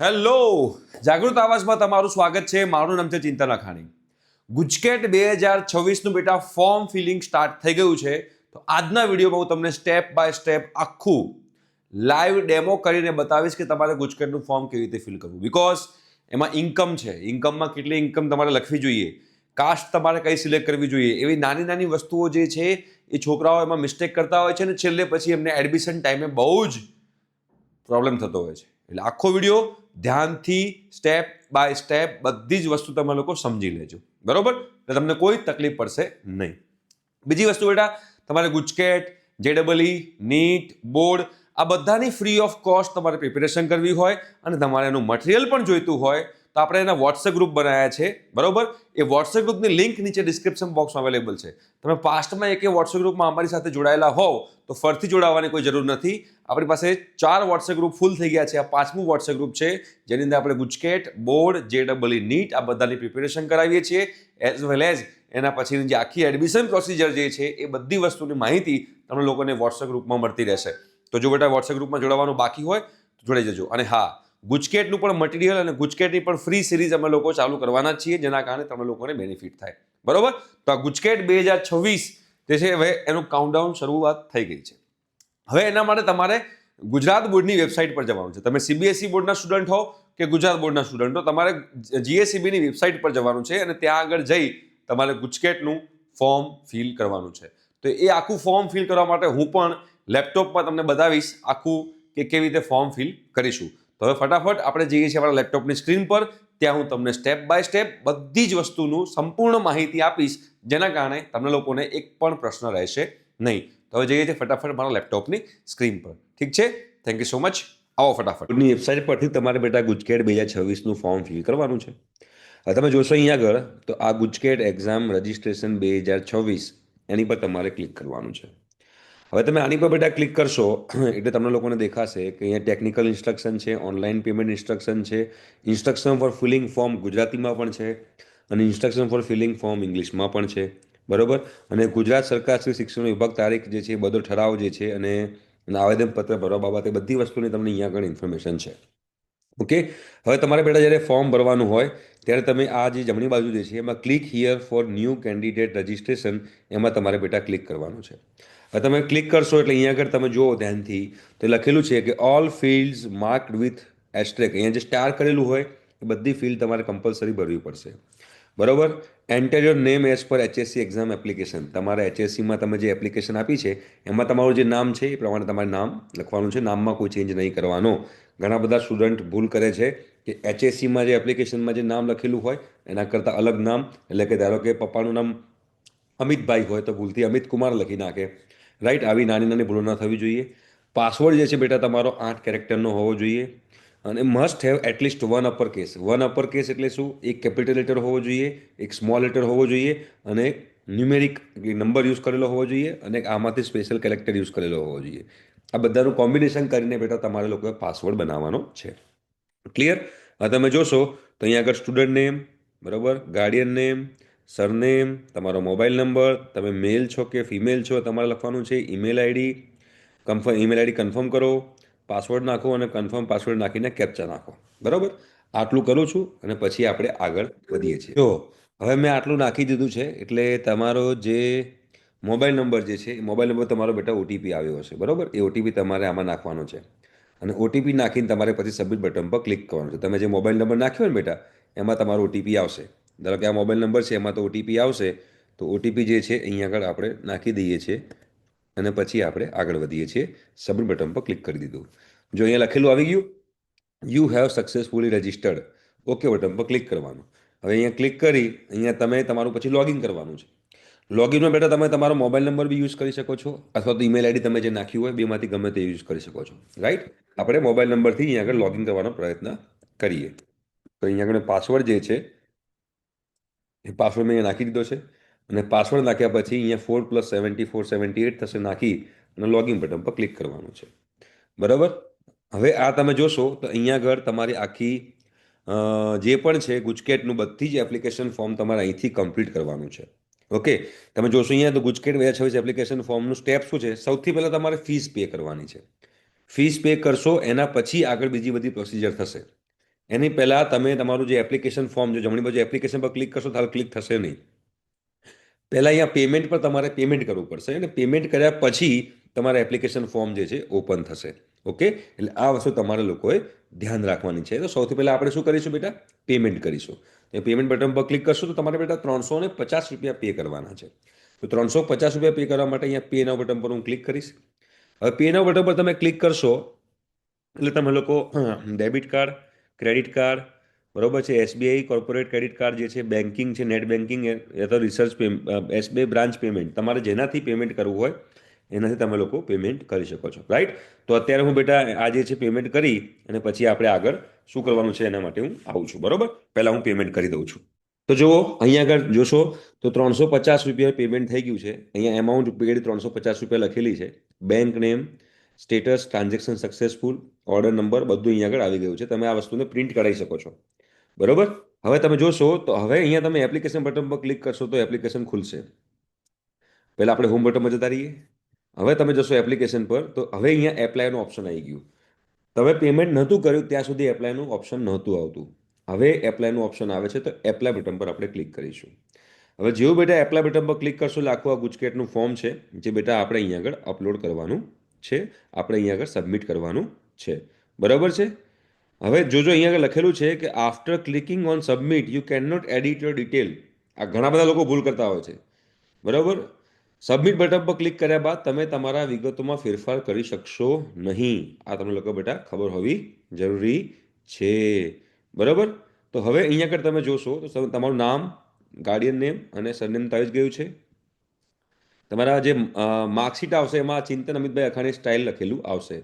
Hello, જાગૃત આવાજમાં તમારું સ્વાગત છે. મારું નામ છે ચિંતન અખાણી. ગુજકેટ 2026નું બેટા ફોર્મ ફિલિંગ સ્ટાર્ટ થઈ ગયું છે. તો આજના વિડીયોમાં હું તમને સ્ટેપ બાય સ્ટેપ આખું લાઈવ ડેમો કરીને બતાવીશ કે તમારે ગુજકેટનું ફોર્મ કેવી રીતે ફિલ કરવું. બીકોઝ એમાં ઇન્કમ છે, ઇન્કમમાં કેટલી ઇન્કમ તમારે લખવી જોઈએ, કાસ્ટ તમારે કઈ સિલેક્ટ કરવી જોઈએ, એવી નાની નાની વસ્તુઓ જે છે એ છોકરાઓ એમાં મિસ્ટેક કરતા હોય છે અને છેલ્લે પછી એમને એડમિશન ટાઈમે બહુ જ પ્રોબ્લેમ થતો હોય છે. એટલે આખો વિડીયો ધ્યાનથી સ્ટેપ બાય સ્ટેપ બધી જ વસ્તુ તમે લોકો સમજી લેજો, બરોબર? એટલે તમને કોઈ તકલીફ પડશે નહીં. બીજી વસ્તુ બેટા, તમારે ગુજકેટ, JEE, નીટ, બોર્ડ આ બધાની ફ્રી ઓફ કોસ્ટ તમારે પ્રિપેરેશન કરવી હોય અને તમારે એનું મટીરિયલ પણ જોઈતું હોય તો આપણે એના વોટ્સએપ ગ્રુપ બનાવ્યા છે, બરોબર? એ વોટ્સએપ ગ્રુપની લિંક નીચે ડિસ્ક્રિપ્શન બોક્સમાં અવેલેબલ છે. તમે પાસ્ટમાં એક વોટ્સએપ ગ્રુપમાં અમારી સાથે જોડાયેલા હોવ તો ફરીથી જોડાવાની કોઈ જરૂર નથી. આપણી પાસે 4 વોટ્સએપ ગ્રુપ ફૂલ થઈ ગયા છે. આ 5મું વોટ્સએપ ગ્રુપ છે જેની અંદર આપણે ગુજકેટ, બોર્ડ, JEE, નીટ આ બધાની પ્રિપેરેશન કરાવીએ છીએ, એઝ વેલ એઝ એના પછીની જે આખી એડમિશન પ્રોસિજર જે છે એ બધી વસ્તુની માહિતી તમને લોકોને વોટ્સએપ ગ્રુપમાં મળતી રહેશે. તો જો બેટા વોટ્સએપ ગ્રુપમાં જોડાવાનું બાકી હોય તો જોડાઈ જજો. અને હા, ગુજકેટનું પણ મટીરિયલ અને ગુજકેટની પણ ફ્રી સિરીઝ અમે લોકો ચાલુ કરવાના છીએ જેના કારણે તમને લોકોને બેનિફિટ થાય, બરોબર? તો આ ગુજકેટ 2026 જે છે હવે એનું કાઉન્ટડાઉન શરૂઆત થઈ ગઈ છે. હવે એના માટે તમારે ગુજરાત બોર્ડની વેબસાઇટ પર જવાનું છે. તમે CBSE બોર્ડના સ્ટુડન્ટ હો કે ગુજરાત બોર્ડના સ્ટુડન્ટ હો, તમારે GSEBની વેબસાઇટ પર જવાનું છે અને ત્યાં આગળ જઈ તમારે ગુજકેટનું ફોર્મ ફિલ કરવાનું છે. તો એ આખું ફોર્મ ફિલ કરવા માટે હું પણ લેપટોપમાં તમને બતાવીશ આખું કે કેવી રીતે ફોર્મ ફિલ કરીશું. તો હવે ફટાફટ આપણે જઈએ છીએ આપણા લેપટોપની સ્ક્રીન પર. ત્યાં હું તમને સ્ટેપ બાય સ્ટેપ બધી જ વસ્તુનું સંપૂર્ણ માહિતી આપીશ જેના કારણે તમને લોકોને એક પણ પ્રશ્ન રહેશે નહીં. તો હવે જઈએ છીએ ફટાફટ મારા લેપટોપની સ્ક્રીન પર. ઠીક છે, થેન્ક યુ સો મચ. આવો ફટાફટ વેબસાઇટ પરથી તમારે બેટા ગુજકેટ 2026નું ફોર્મ ફિલ કરવાનું છે. હવે તમે જોશો અહીંયા આગળ તો આ ગુજકેટ એક્ઝામ રજિસ્ટ્રેશન 2026 એની પર તમારે ક્લિક કરવાનું છે. હવે તમે આની પર બેટા ક્લિક કરશો એટલે તમને લોકોને દેખાશે કે અહીંયા ટેકનિકલ ઇન્સ્ટ્રક્શન છે, ઓનલાઈન પેમેન્ટ ઇન્સ્ટ્રક્શન છે, ઇન્સ્ટ્રક્શન ફોર ફિલિંગ ફોર્મ ગુજરાતીમાં પણ છે અને ઇન્સ્ટ્રક્શન ફોર ફિલિંગ ફોર્મ ઇંગ્લિશમાં પણ છે, બરોબર? અને ગુજરાત સરકાર શ્રી શિક્ષણ વિભાગ તારીખ જે છે બધો ઠરાવ જે છે અને આવેદનપત્ર ભરવા બાબતે બધી વસ્તુની તમને અહીંયા આગળ ઇન્ફોર્મેશન છે. ઓકે, હવે તમારે બેટા જ્યારે ફોર્મ ભરવાનું હોય ત્યારે તમે આ જે જમણી બાજુ જે છે એમાં click here for new candidate registration એમાં તમારે બેટા ક્લિક કરવાનું છે. હવે તમે ક્લિક કરશો એટલે અહીંયા આગળ તમે જુઓ ધ્યાનથી તો લખેલું છે કે ઓલ ફિલ્ડ્સ માર્કડ વિથ એસ્ટ્રેક. અહીંયા જે સ્ટાર કરેલું હોય એ બધી ફિલ્ડ તમારે કમ્પલસરી ભરવી પડશે, બરોબર? Enter your name as per HSC exam application. તમારા HSCમાં તમે જે એપ્લિકેશન આપી છે એમાં તમારું જે નામ છે એ પ્રમાણે તમારે નામ લખવાનું છે. નામમાં કોઈ ચેન્જ નહીં કરવાનો. ઘણા બધા સ્ટુડન્ટ ભૂલ કરે છે કે HSCમાં જે એપ્લિકેશનમાં જે નામ લખેલું હોય એના કરતાં અલગ નામ, એટલે કે ધારો કે પપ્પાનું નામ અમિતભાઈ હોય તો ભૂલથી અમિત કુમાર લખી નાખે, રાઈટ? આવી નાની નાની ભૂલો ના થવી જોઈએ. પાસવર્ડ જે છે બેટા તમારો 8 કેરેક્ટરનો હોવો જોઈએ અને must have at least 1 upper case. 1 upper case એટલે શું? એક કેપિટલ લેટર હોવો જોઈએ, એક સ્મોલ લેટર હોવો જોઈએ અને એક ન્યુમેરિક નંબર યુઝ કરેલો હોવો જોઈએ અને આમાંથી સ્પેશિયલ કેરેક્ટર યુઝ કરેલો હોવો જોઈએ. આ બધાનું કોમ્બિનેશન કરીને બેટા તમારે લોકોએ પાસવર્ડ બનાવવાનો છે. ક્લિયર? હવે તમે જોશો તો અહીંયા આગળ સ્ટુડન્ટ નેમ, બરોબર, ગાર્ડિયન નેમ, સરનેમ, તમારો મોબાઈલ નંબર, તમે મેલ છો કે ફિમેલ છો તમારે લખવાનું છે, ઈમેલ આઈડી કન્ફર્મ કરો, પાસવર્ડ નાખો અને કન્ફર્મ પાસવર્ડ નાખીને કેપ્ચા નાખો, બરોબર? આટલું કરું છું અને પછી આપણે આગળ વધીએ છીએ. જો હવે મેં આટલું નાખી દીધું છે એટલે તમારો જે મોબાઈલ નંબર જે છે એ મોબાઈલ નંબર તમારો બેટા OTP આવ્યો હશે, બરોબર? એ OTP તમારે આમાં નાખવાનો છે અને OTP નાખીને તમારે પછી સબમિટ બટન પર ક્લિક કરવાનું છે. તમે જે મોબાઈલ નંબર નાખ્યો ને બેટા એમાં તમારો OTP આવશે. ધારો કે આ મોબાઈલ નંબર છે એમાં તો OTP આવશે, તો OTP જે છે અહીંયા આગળ આપણે નાખી દઈએ છીએ અને પછી આપણે આગળ વધીએ છીએ. સબમિટ બટન પર ક્લિક કરી દીધું. જો અહીંયા લખેલું આવી ગયું you have successfully registered, okay button પર ક્લિક કરવાનું. હવે અહીંયા ક્લિક કરી અહીંયા તમે તમારું પછી લોગિન કરવાનું છે. લોગિનમાં બેટા તમે તમારો મોબાઈલ નંબર બી યુઝ કરી શકો છો અથવા તો ઈમેલ આઈડી તમે જે નાખ્યું હોય બેમાંથી ગમે તે યુઝ કરી શકો છો, રાઈટ? આપણે મોબાઈલ નંબરથી અહીંયા આગળ લોગિન કરવાનો પ્રયત્ન કરીએ. તો અહીંયા આગળ પાસવર્ડ જે છે એ પાસવર્ડ મેં અહીંયા નાખી દીધો છે અને પાસવર્ડ નાખ્યા પછી અહીંયા 4 + 74 78 થશે, નાખી અને લોગિન બટન પર ક્લિક કરવાનું છે, બરાબર? હવે આ તમે જોશો તો અહીંયા આગળ તમારી આખી જે પણ છે ગુજકેટનું બધી જ એપ્લિકેશન ફોર્મ તમારે અહીંથી કમ્પ્લીટ કરવાનું છે. ઓકે, તમે જોશો અહીંયા તો ગુજકેટ 2026 એપ્લિકેશન ફોર્મનું સ્ટેપ શું છે? સૌથી પહેલાં તમારે ફીસ પે કરવાની છે. ફીસ પે કરશો એના પછી આગળ બીજી બધી પ્રોસિજર થશે. એની પહેલાં તમે તમારું જે એપ્લિકેશન ફોર્મ, જો જમણી બાજુ એપ્લિકેશન પર ક્લિક કરશો ત્યારે ક્લિક થશે નહીં. પહેલાં અહીંયા પેમેન્ટ પર તમારે પેમેન્ટ કરવું પડશે અને પેમેન્ટ કર્યા પછી તમારા એપ્લિકેશન ફોર્મ જે છે ઓપન થશે. ઓકે, એટલે આ વસ્તુ તમારે લોકોએ ધ્યાન રાખવાની છે. તો સૌથી પહેલાં આપણે શું કરીશું બેટા? પેમેન્ટ કરીશું. એ પેમેન્ટ બટન પર ક્લિક કરશો તો તમારે બેટા 350 રૂપિયા પે કરવાના છે. તો 350 રૂપિયા પે કરવા માટે અહીંયા પે નાઉ બટન પર હું ક્લિક કરીશ. હવે પે નાઉ બટન પર તમે ક્લિક કરશો એટલે તમે લોકો ડેબિટ કાર્ડ, ક્રેડિટ કાર્ડ, બરોબર છે, એસબીઆઈ કોર્પોરેટ ક્રેડિટ કાર્ડ જે છે, બેન્કિંગ છે, નેટ બેન્કિંગ અથવા રિસર્ચ એસબીઆઈ બ્રાન્ચ પેમેન્ટ, તમારે જેનાથી પેમેન્ટ કરવું હોય એનાથી તમે લોકો પેમેન્ટ કરી શકો છો. રાઈટ? તો અત્યારે હું બેટા આ જે છે પેમેન્ટ કરી અને પછી આપણે આગળ શું કરવાનું છે એના માટે હું આવું છું. બરોબર, પહેલાં હું પેમેન્ટ કરી દઉં છું. તો જુઓ અહીંયા આગળ જોશો તો 350 રૂપિયા પેમેન્ટ થઈ ગયું છે. અહીંયા એમાઉન્ટ પેડ 350 રૂપિયા લખેલી છે. Bank name, status, transaction successful, order number બધું અહીંયા આગળ આવી ગયું છે. તમે આ વસ્તુને પ્રિન્ટ કરાવી શકો છો. બરોબર, હવે તમે જોશો તો હવે અહીંયા તમે એપ્લિકેશન બટન પર ક્લિક કરશો તો એપ્લિકેશન ખુલશે. પહેલાં આપણે હોમ બટનમાં જતા રહીએ. હવે તમે જશો એપ્લિકેશન પર તો હવે અહીંયા એપ્લાયનું ઓપ્શન આવી ગયું. તમે પેમેન્ટ નહોતું કર્યું ત્યાં સુધી એપ્લાયનું ઓપ્શન નહોતું આવતું. હવે એપ્લાયનું ઓપ્શન આવે છે તો એપ્લાય બટન પર આપણે ક્લિક કરીશું. હવે જેવું બેટા એપ્લાય બટન પર ક્લિક કરશો એટલે આખું આ ગુજકેટનું ફોર્મ છે જે બેટા આપણે અહીંયા આગળ અપલોડ કરવાનું છે, આપણે અહીંયા આગળ સબમિટ કરવાનું છે. બરાબર છે? હવે જોજો અહીંયા આગળ લખેલું છે કે after clicking on submit you can not edit your detail. આ ઘણા બધા લોકો ભૂલ કરતા હોય છે. બરાબર, સબમિટ બટન પર ક્લિક કર્યા બાદ તમે તમારા વિગતોમાં ફેરફાર કરી શકશો નહીં. આ તમને લોકો બેટા ખબર હોવી જરૂરી છે. બરાબર, તો હવે અહીંયા આગળ તમે જોશો તો તમારું નામ, ગાર્ડિયન નેમ અને સરનેમ તો આવી જ ગયું છે. તમારા જે માર્કશીટ આવશે એમાં ચિંતન અમિતભાઈ અખાણી સ્ટાઇલ લખેલું આવશે.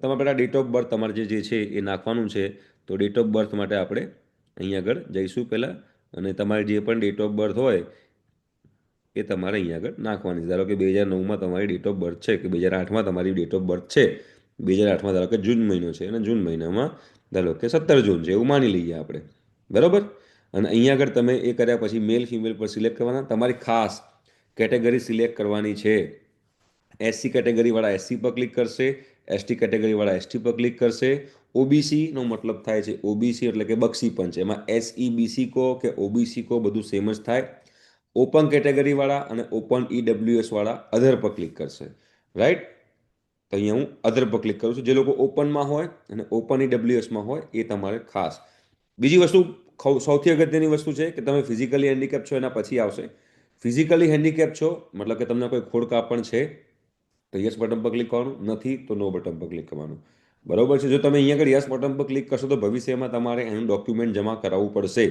તમારા બેટા ડેટ ઓફ બર્થ તમારે જે છે એ નાખવાનું છે. તો ડેટ ઓફ બર્થ માટે આપણે અહીંયા આગળ જઈશું પહેલાં અને તમારી જે પણ ડેટ ઓફ બર્થ હોય એ તમારે અહીંયા આગળ નાખવાની. ધારો કે 2009માં તમારી ડેટ ઓફ બર્થ છે કે 2008માં તમારી ડેટ ઓફ બર્થ છે, 2008માં ધારો કે જૂન મહિનો છે અને જૂન મહિનામાં ધારો કે 17 જૂન છે એવું માની લઈએ આપણે. બરાબર, અને અહીંયા આગળ તમે એ કર્યા પછી મેલ ફિમેલ પર સિલેક્ટ કરવાના. તમારી ખાસ કેટેગરી સિલેક્ટ કરવાની છે. એસસી કેટેગરીવાળા એસસી પર ક્લિક કરશે, એસટી કેટેગરીવાળા એસટી પર ક્લિક કરશે. ઓબીસીનો મતલબ થાય છે ઓબીસી એટલે કે બક્ષી પંચ, એમાં એસઈબીસી કહો કે ઓબીસી કહો બધું સેમ જ થાય. ઓપન કેટેગરીવાળા અને ઓપન ઈડબ્લ્યુએસવાળા અધર પર ક્લિક કરશે. રાઈટ? તો અહીંયા હું અધર પર ક્લિક કરું છું. જે લોકો ઓપનમાં હોય અને ઓપન ઈડબ્લ્યુએસમાં હોય એ તમારે ખાસ. બીજી વસ્તુ સૌથી અગત્યની વસ્તુ છે કે તમે ફિઝિકલી હેન્ડીકેપ છો એના પછી આવશે. ફિઝિકલી હેન્ડીકેપ છો મતલબ કે તમને કોઈ ખોડકાપણ છે તો યસ બટન પર ક્લિક કરવાનું, નથી તો નો બટન પર ક્લિક કરવાનું. બરોબર છે? જો તમે અહીંયા આગળ યસ બટન પર ક્લિક કરશો તો ભવિષ્યમાં તમારે એનું ડોક્યુમેન્ટ જમા કરાવવું પડશે.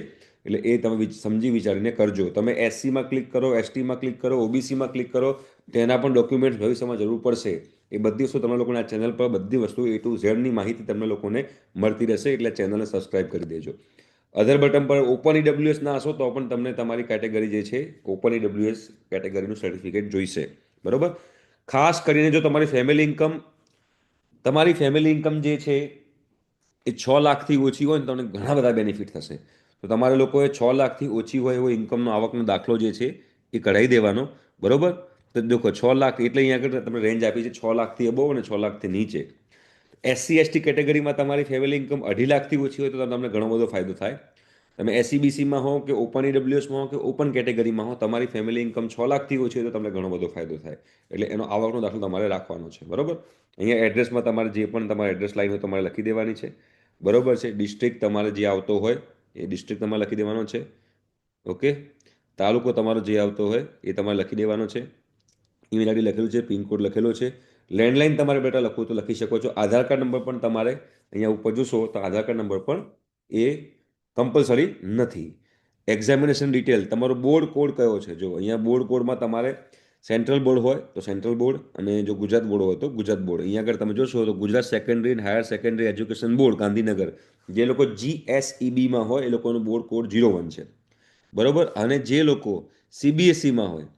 એટલે એ તમે સમજી વિચારીને કરજો. તમે એસસીમાં ક્લિક કરો, એસટીમાં ક્લિક કરો, ઓબીસીમાં ક્લિક કરો તેના પણ ડોક્યુમેન્ટ ભવિષ્યમાં જરૂર પડશે. એ બધી વસ્તુ તમને લોકોને આ ચેનલ પર બધી વસ્તુ A to Z ની માહિતી તમને લોકોને મળતી રહેશે. એટલે ચેનલને સબસ્ક્રાઇબ કરી દેજો. અધર બટન પર ઓપન ઈડબ્લ્યુએસ ના હશો તો પણ તમને તમારી કેટેગરી જે છે ઓપન ઈડબ્લ્યુએસ કેટેગરીનું સર્ટિફિકેટ જોઈશે. બરોબર, ખાસ કરીને જો તમારી ફેમિલી ઇન્કમ જે છે એ 6 લાખથી ઓછી હોય ને તમને ઘણા બધા બેનિફિટ થશે. તો તમારે લોકોએ 6 લાખથી ઓછી હોય એવો ઇન્કમનો આવકનો દાખલો જે છે એ કઢાવી દેવાનો. બરોબર, તો દેખો 6 લાખ એટલે અહીંયા આગળ તમને રેન્જ આપી છે 6 લાખથી અબોવ અને 6 લાખથી નીચે. એસસી એસટી કેટેગરીમાં તમારી ફેમિલી ઇન્કમ 2.5 લાખથી ઓછી હોય તો તમને ઘણો બધો ફાયદો થાય. તમે એસસીબીસીમાં હો કે ઓપન ઈડબ્લ્યુએસમાં હો કે ઓપન કેટેગરીમાં હો, તમારી ફેમિલી ઇન્કમ 6 લાખથી ઓછી હોય તો તમને ઘણો બધો ફાયદો થાય. એટલે એનો આવકનો દાખલો તમારે રાખવાનો છે. બરોબર, અહીંયા એડ્રેસમાં તમારે જે પણ તમારે એડ્રેસ લાઈન હોય તમારે લખી દેવાની છે. બરોબર છે? ડિસ્ટ્રિક્ટ તમારે જે આવતો હોય એ ડિસ્ટ્રિક્ટ તમારે લખી દેવાનો છે. ઓકે, તાલુકો તમારો જે આવતો હોય એ તમારે લખી દેવાનો છે. ઈમેલ આઈડી લખેલું છે, પિનકોડ લખેલો છે. લેન્ડલાઇન તમારે બેટા લખવું તો લખી શકો છો. આધાર કાર્ડ નંબર પણ તમારે અહીંયા ઉપર જોશો તો આધાર કાર્ડ નંબર પણ એ કમ્પલસરી નથી. એક્ઝામિનેશન ડિટેલ તમારો બોર્ડ કોડ કયો છે. જો અહીંયા બોર્ડ કોડમાં તમારે સેન્ટ્રલ બોર્ડ હોય તો સેન્ટ્રલ બોર્ડ અને જો ગુજરાત બોર્ડ હોય તો ગુજરાત બોર્ડ. અહીંયા આગળ તમે જોશો તો Gujarat secondary and higher secondary education board Gandhinagar, જે લોકો GSEBમાં હોય એ લોકોનું બોર્ડ કોડ 01 છે. બરોબર, અને જે લોકો CBSEમાં હોય,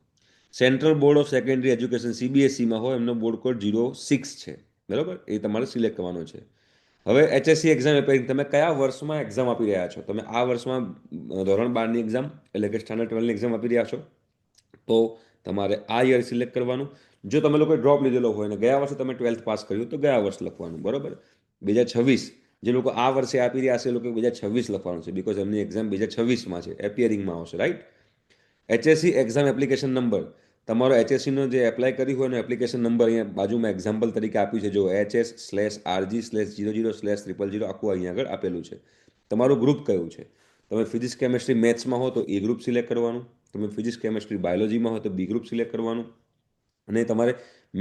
central board of secondary education CBSEમાં હોય એમનો બોર્ડ કોડ 06 છે. બરાબર, એ તમારે સિલેક્ટ કરવાનો છે. હવે HSC એક્ઝામ એપ્લાય તમે કયા વર્ષમાં એક્ઝામ આપી રહ્યા છો. તમે આ વર્ષમાં ધોરણ 12ની એક્ઝામ એટલે કે સ્ટાન્ડર્ડ 12ની એક્ઝામ આપી રહ્યા છો તો તમારે આ યર સિલેક્ટ કરવાનું. જો તમે લોકોએ ડ્રોપ લીધેલો હોય અને ગયા વર્ષે તમે 12th પાસ કર્યું તો ગયા વર્ષ લખવાનું. બરાબર, 2026 જે લોકો આ વર્ષે આપી રહ્યા હશે એ લોકો 2026 લખવાનું છે, બિકોઝ એમની એક્ઝામ 2026માં છે, એપિયરિંગમાં આવશે, right. HSC exam application number, તમારો HSCનો જે એપ્લાય કરી હોય એનો એપ્લિકેશન નંબર અહીંયા બાજુમાં એક્ઝામ્પલ તરીકે આપ્યું છે, જો HS/RG/00/000 આખું અહીંયા આગળ આપેલું છે. તમારું ગ્રુપ કયું છે? તમે ફિઝિક્સ કેમેસ્ટ્રી મેથ્સમાં હો તો એ ગ્રુપ સિલેક્ટ કરવાનું, તમે ફિઝિક્સ કેમેસ્ટ્રી બાયોલોજીમાં હો તો બી ગ્રુપ સિલેક્ટ કરવાનું, અને તમારે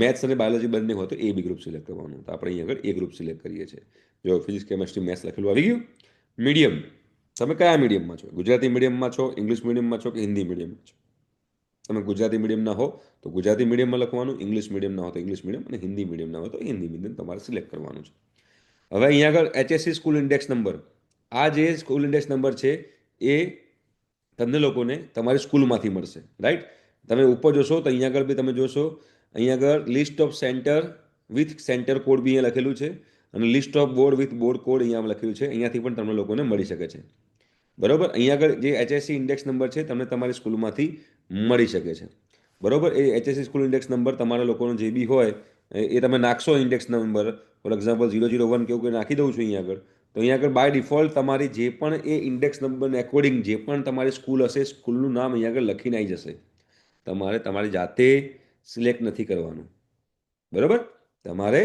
મેથ્સ અને બાયોલોજી બંને હોય તો એ બી ગ્રુપ સિલેક્ટ કરવાનું. તો આપણે અહીંયા આગળ એ ગ્રુપ સિલેક્ટ કરીએ છીએ. જો ફિઝિક્સ કેમેસ્ટ્રી મેથ્સ લખેલું આવી ગયું. મીડિયમ, તમે કયા મીડિયમમાં છો? ગુજરાતી મીડિયમમાં છો, ઇંગ્લિશ મીડિયમમાં છો કે હિન્દી મીડિયમમાં છો? તમે ગુજરાતી મીડિયમના હો તો ગુજરાતી મીડિયમમાં લખવાનું, ઇંગ્લિશ મીડિયમના હો તો ઇંગ્લિશ મીડિયમ, અને હિન્દી મીડિયમના હો તો હિન્દી મીડિયમ તમારે સિલેક્ટ કરવાનું છે. હવે અહીંયા આગળ HSC સ્કૂલ ઇન્ડેક્સ નંબર, આ જે સ્કૂલ ઇન્ડેક્સ નંબર છે એ તમને લોકોને તમારી સ્કૂલમાંથી મળશે, રાઈટ. તમે ઉપર જોશો તો અહીંયા આગળ બી તમે જોશો, અહીંયા આગળ list of centre with centre code બી અહીંયા લખેલું છે, અને list of board with board code અહીંયા લખેલું છે. અહીંયાથી પણ તમને લોકોને મળી શકે છે, બરોબર. અહીંયા આગળ જે HSC ઇન્ડેક્સ નંબર છે તમને તમારી સ્કૂલમાંથી મળી શકે છે, બરોબર. એ HSC સ્કૂલ ઇન્ડેક્સ નંબર તમારા લોકોનો જે બી હોય એ તમે નાખશો ઇન્ડેક્સ નંબર, ફોર એક્ઝામ્પલ 001 કેવું કંઈ નાખી દઉં છું અહીંયા આગળ, તો અહીંયા આગળ બાય ડિફોલ્ટ તમારી જે પણ એ ઇન્ડેક્સ નંબરને એકોર્ડિંગ જે પણ તમારી સ્કૂલ હશે સ્કૂલનું નામ અહીંયા આગળ લખીને આવી જશે. તમારે તમારી જાતે સિલેક્ટ નથી કરવાનું, બરાબર. તમારે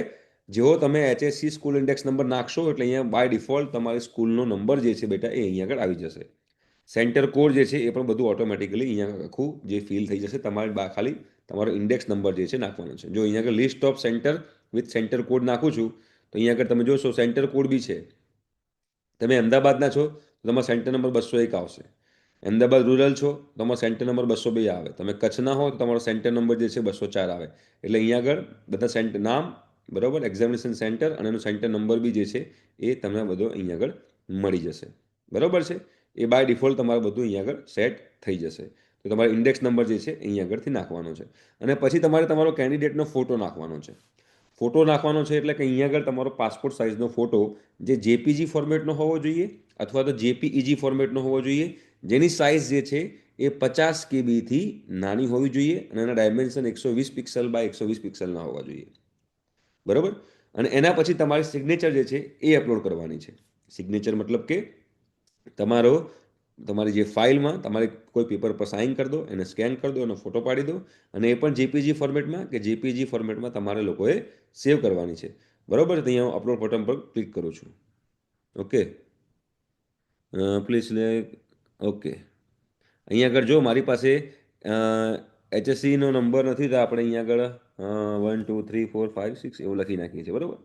જેવો તમે HSC સ્કૂલ ઇન્ડેક્સ નંબર નાખશો એટલે અહીંયા બાય ડિફોલ્ટ તમારી સ્કૂલનો નંબર જે છે બેટા એ અહીંયા આગળ આવી જશે. સેન્ટર કોડ જે છે એ પણ બધું ઓટોમેટિકલી અહીંયા આખું જે ફિલ થઈ જશે. તમારે ખાલી તમારો ઇન્ડેક્સ નંબર જે છે નાખવાનો છે. જો અહીંયા આગળ list of centre with centre code નાખું છું તો અહીંયા આગળ તમે જોશો સેન્ટર કોડ બી છે. તમે અમદાવાદના છો તો તમારો સેન્ટર નંબર 201 આવશે. અમદાવાદ રૂરલ છો તો તમારો સેન્ટર નંબર 202 આવે. તમે કચ્છના હો તો તમારો સેન્ટર નંબર જે છે 204 આવે. એટલે અહીંયા આગળ બધા સેન્ટર નામ, બરાબર, એક્ઝામિનેશન સેન્ટર અને એનો સેન્ટર નંબર બી જે છે એ તમને બધો અહીંયા આગળ મળી જશે, બરાબર છે. એ બાય ડિફોલ્ટ તમારું બધું અહીંયા આગળ સેટ થઈ જશે. તો તમારો ઇન્ડેક્સ નંબર જે છે અહીંયા આગળથી નાખવાનો છે, અને પછી તમારે તમારો કેન્ડિડેટનો ફોટો નાખવાનો છે. ફોટો નાખવાનો છે એટલે કે અહીંયા આગળ તમારો પાસપોર્ટ સાઇઝનો ફોટો જે JPG ફોર્મેટનો હોવો જોઈએ અથવા તો JPEG ફોર્મેટનો હોવો જોઈએ, જેની સાઇઝ જે છે એ 50 KBથી નાની હોવી જોઈએ, અને એના ડાયમેન્શન 120 પિક્સલ બાય 120 પિક્સલના હોવા જોઈએ, બરાબર. અને એના પછી તમારી સિગ્નેચર જે છે એ અપલોડ કરવાની છે. સિગ્નેચર મતલબ કે તમારી જે ફાઇલમાં તમારે કોઈ પેપર પર સાઇન કરી દો, એને સ્કેન કરી દો, એનો ફોટો પાડી દો, અને એ પણ JPG ફોર્મેટમાં કે JPG ફોર્મેટમાં તમારે લોકોએ સેવ કરવાની છે, બરાબર. તો અહીંયા હું અપલોડ બટન પર ક્લિક કરું છું. Okay, please okay. અહીંયા આગળ જો મારી પાસે HSCનો નંબર નથી તો આપણે અહીંયા આગળ 1 2 3 4 5 6 એવું લખી નાખીએ છીએ, બરાબર.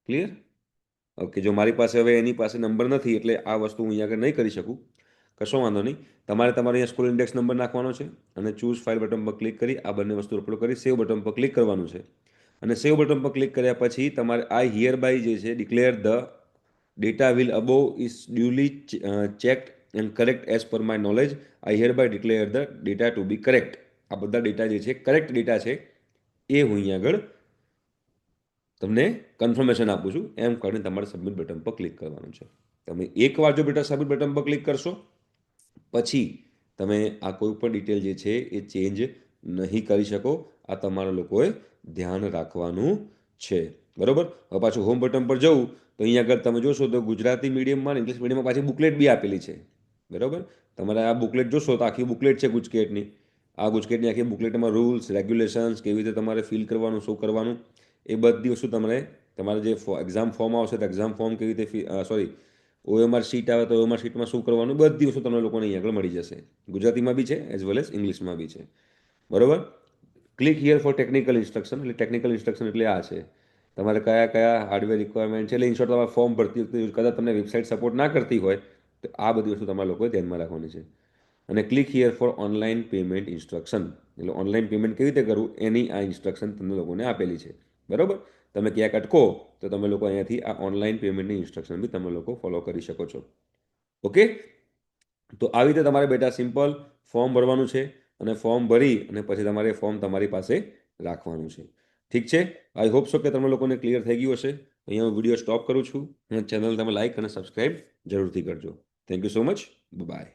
ક્લિયર? ઓકે. જો મારી પાસે હવે એની પાસે નંબર નથી એટલે આ વસ્તુ હું અહીંયા આગળ નહીં કરી શકું, કશો વાંધો નહીં. તમારે અહીંયા સ્કૂલ ઇન્ડેક્સ નંબર નાખવાનો છે, અને ચૂઝ ફાઇલ બટન પર ક્લિક કરી આ બંને વસ્તુ અપલોડ કરી સેવ બટન પર ક્લિક કરવાનું છે. અને સેવ બટન પર ક્લિક કર્યા પછી તમારે આઈ હિયર બાય જે છે declare the data will above is duly checked and correct as per my knowledge. I hereby declare the data to be correct. આ બધા ડેટા જે છે કરેક્ટ ડેટા છે એ હું અહીંયા આગળ તમને કન્ફર્મેશન આપું છું. એમ કરીને તમારે સબમિટ બટન પર ક્લિક કરવાનું છે. તમે એકવાર જો બેટા સબમિટ બટન પર ક્લિક કરશો પછી તમે આ કોઈ પણ ડિટેલ જે છે એ ચેન્જ નહીં કરી શકો. આ તમારા લોકોએ ધ્યાન રાખવાનું છે, બરાબર. હવે પાછું હોમ બટન પર જવું તો અહીંયા આગળ તમે જોશો તો ગુજરાતી મીડિયમમાં ઇંગ્લિશ મીડિયમમાં પાછી બુકલેટ બી આપેલી છે, બરાબર. તમારે આ બુકલેટ જોશો તો આખી બુકલેટ છે ગુજકેટની. આ ગુજકેટની આખી બુકલેટમાં રૂલ્સ રેગ્યુલેશન્સ કેવી રીતે તમારે ફિલ કરવાનું, શું કરવાનું, એ બધી વસ્તુ તમારે જે એક્ઝામ ફોર્મ આવશે તો એક્ઝામ ફોર્મ કેવી રીતે OMR શીટ આવે તો OMR શીટમાં શું કરવાનું, બધી વસ્તુ તમને લોકોને અહીંયા આગળ મળી જશે. ગુજરાતીમાં બી છે એઝ વેલ એઝ ઇંગ્લિશમાં બી છે, બરાબર. Click here for technical instruction. એટલે ટેકનિકલ ઇન્સ્ટ્રક્શન એટલે આ છે તમારે કયા કયા હાર્ડવેર રિક્વાયરમેન્ટ છે. એટલે ઇન્શોર્ટ તમારે ફોર્મ ભરતી વખતે કદાચ તમને વેબસાઇટ સપોર્ટ ના કરતી હોય તો આ બધી વસ્તુ તમારા લોકોએ ધ્યાનમાં રાખવાની છે. અને click here for online payment instruction. એટલે ઓનલાઈન પેમેન્ટ કેવી રીતે કરવું એની આ ઇન્સ્ટ્રક્શન તમને લોકોને આપેલી છે, બરાબર. તમે ક્યાંક અટકો તો તમે લોકો અહીંયાથી આ ઓનલાઈન પેમેન્ટની ઇન્સ્ટ્રક્શન બી તમે લોકો ફોલો કરી શકો છો. ઓકે. તો આવી રીતે તમારે બેટા સિમ્પલ ફોર્મ ભરવાનું છે, અને ફોર્મ ભરી અને પછી તમારે ફોર્મ તમારી પાસે રાખવાનું છે. ઠીક છે. આઈ હોપ સો કે તમે લોકોને ક્લિયર થઈ ગયું હશે. અહીંયા હું વિડીયો સ્ટોપ કરું છું, અને ચેનલ તમે લાઈક અને સબસ્ક્રાઈબ જરૂરથી કરજો. Thank you so much. By.